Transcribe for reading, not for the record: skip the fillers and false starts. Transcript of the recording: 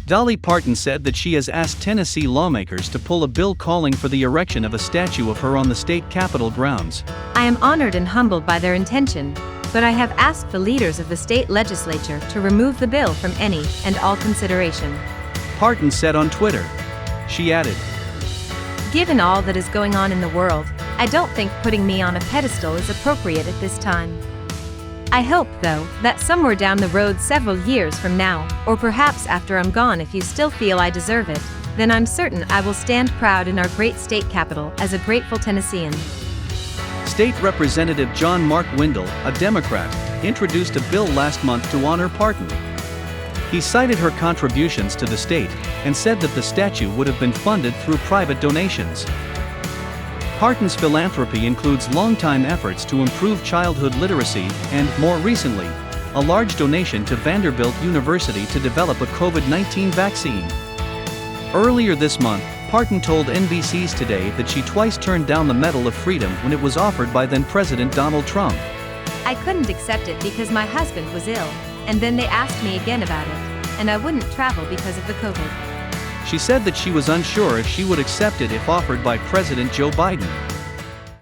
Dolly Parton said that she has asked Tennessee lawmakers to pull a bill calling for the erection of a statue of her on the state capitol grounds. I am honored and humbled by their intention, but I have asked the leaders of the state legislature to remove the bill from any and all consideration. Parton said on Twitter. She added, Given all that is going on in the world, I don't think putting me on a pedestal is appropriate at this time. I hope, though, that somewhere down the road several years from now, or perhaps after I'm gone, if you still feel I deserve it, then I'm certain I will stand proud in our great state capitol as a grateful Tennessean. State Representative John Mark Windle, a Democrat, introduced a bill last month to honor Parton. He cited her contributions to the state and said that the statue would have been funded through private donations. Parton's philanthropy includes longtime efforts to improve childhood literacy and, more recently, a large donation to Vanderbilt University to develop a COVID-19 vaccine. Earlier this month, Parton told NBC's Today that she twice turned down the Medal of Freedom when it was offered by then-President Donald Trump. I couldn't accept it because my husband was ill, and then they asked me again about it, and I wouldn't travel because of the COVID. She said that she was unsure if she would accept it if offered by President Joe Biden.